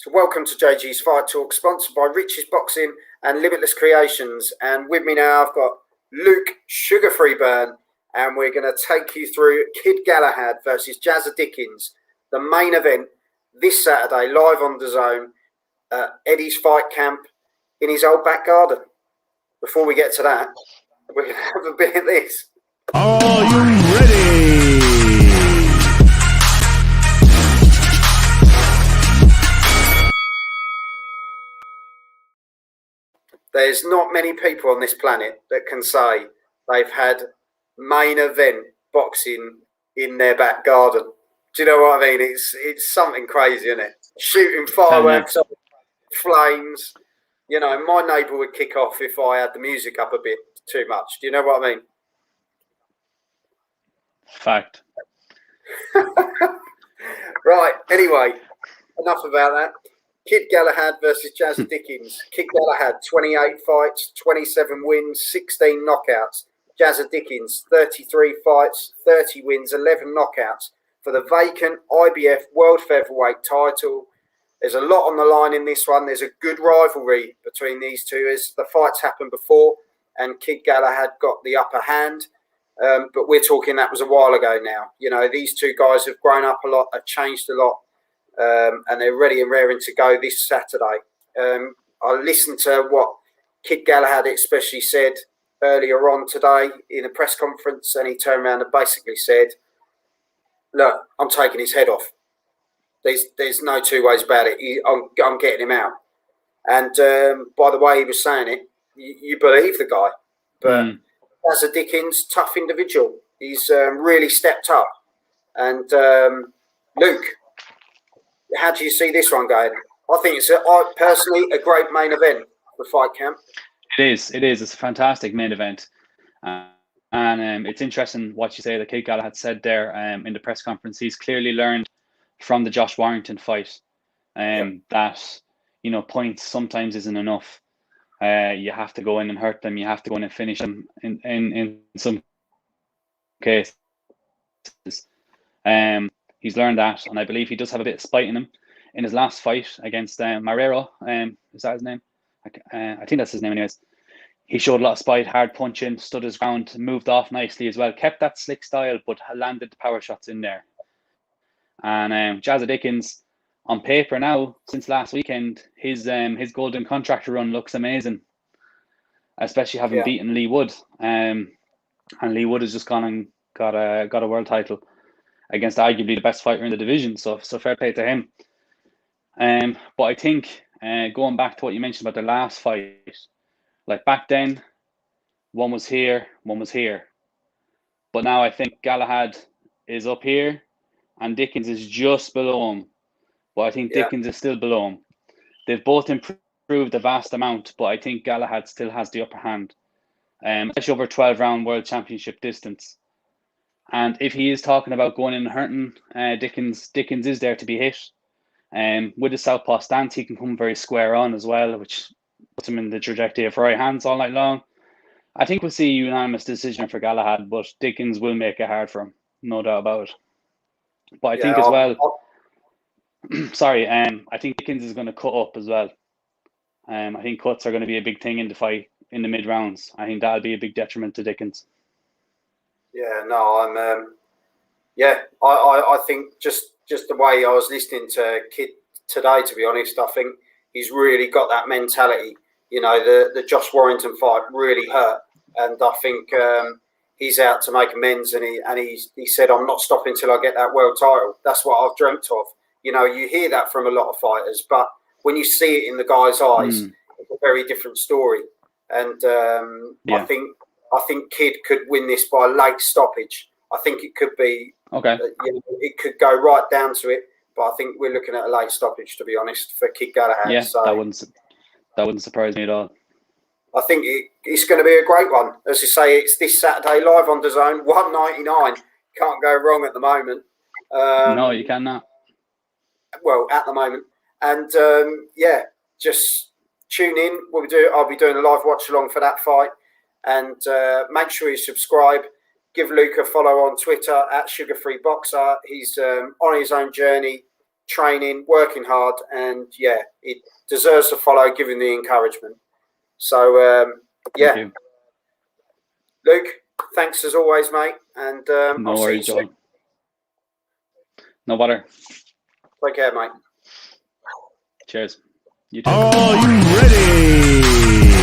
So welcome to JG's Fight Talk, sponsored by Rich's Boxing and Limitless Creations. And with me now, I've got Luke Sugar-Free Burn, and we're going to take you through Kid Galahad versus Jazza Dickens, the main event this Saturday, live on the Zone, at Eddie's Fight Camp in his old back garden. Before we get to that, we're going to have a bit of this. Are you ready? There's not many people on this planet that can say they've had main event boxing in their back garden. Do you know what I mean? It's something crazy, isn't it? Shooting fireworks up, flames. You know, my neighbour would kick off if I had the music up a bit too much. Do you know what I mean? Fact. Right, anyway, enough about that. Kid Galahad versus Jazza Dickens. Kid Galahad, 28 fights, 27 wins, 16 knockouts. Jazza Dickens, 33 fights, 30 wins, 11 knockouts for the vacant IBF World Featherweight Title. There's a lot on the line in this one. There's a good rivalry between these two as the fights happened before and Kid Galahad got the upper hand. But we're talking that was a while ago now. You know, these two guys have grown up a lot, have changed a lot. And they're ready and raring to go this Saturday. I listened to what Kid Galahad especially said earlier on today in a press conference, and he turned around and basically said, look, I'm taking his head off. There's no two ways about it. I'm getting him out. And by the way he was saying it, you believe the guy. But Jazza Dickens, tough individual. He's really stepped up. And Luke, how do you see this one going? I think it's personally a great main event for Fight Camp. It is. It's a fantastic main event. And it's interesting what you say that Kid Galahad said there in the press conference. He's clearly learned from the Josh Warrington fight that, you know, points sometimes isn't enough. You have to go in and hurt them. You have to go in and finish them in some cases. He's learned that, and I believe he does have a bit of spite in him. In his last fight against Marrero, is that his name? I think that's his name anyways. He showed a lot of spite, hard punching, stood his ground, moved off nicely as well, kept that slick style, but landed the power shots in there. And Jazza Dickens, on paper now, since last weekend, his golden contractor run looks amazing, especially having beaten Lee Wood. And Lee Wood has just gone and got a world title against arguably the best fighter in the division, so fair play to him. But I think going back to what you mentioned about the last fight, like back then, one was here, but now I think Galahad is up here, and Dickens is just below him. But I think Dickens is still below him. They've both improved a vast amount, but I think Galahad still has the upper hand, especially over 12-round World Championship distance. And if he is talking about going in and hurting, Dickens is there to be hit. With the southpaw stance, he can come very square on as well, which puts him in the trajectory of right hands all night long. I think we'll see a unanimous decision for Galahad, but Dickens will make it hard for him, no doubt about it. But I think as well, sorry, I think Dickens is going to cut up as well. I think cuts are going to be a big thing in the fight in the mid rounds. I think that'll be a big detriment to Dickens. Yeah, no, I think just the way I was listening to Kid today, to be honest, I think he's really got that mentality. You know, the Josh Warrington fight really hurt, and I think he's out to make amends. And he said, "I'm not stopping till I get that world title." That's what I've dreamt of. You know, you hear that from a lot of fighters, but when you see it in the guy's eyes, it's a very different story. And I think Kid could win this by late stoppage. I think it could be okay. You know, it could go right down to it, but I think we're looking at a late stoppage, to be honest, for Kid Galahad. Yeah, so that wouldn't surprise me at all. I think it's going to be a great one. As you say, it's this Saturday live on the Zone, $1.99. Can't go wrong at the moment. No, you cannot. Well, at the moment, and just tune in. I'll be doing a live watch along for that fight. And make sure you subscribe. Give Luke a follow on Twitter at Sugar-Free Boxer. He's on his own journey. training, working hard, and yeah, it deserves a follow, given the encouragement. So yeah, Thank you. Luke, thanks as always, mate, and No I'll worries, see you soon. Joel. No bother. Take care, mate. Cheers. You too. Are you ready?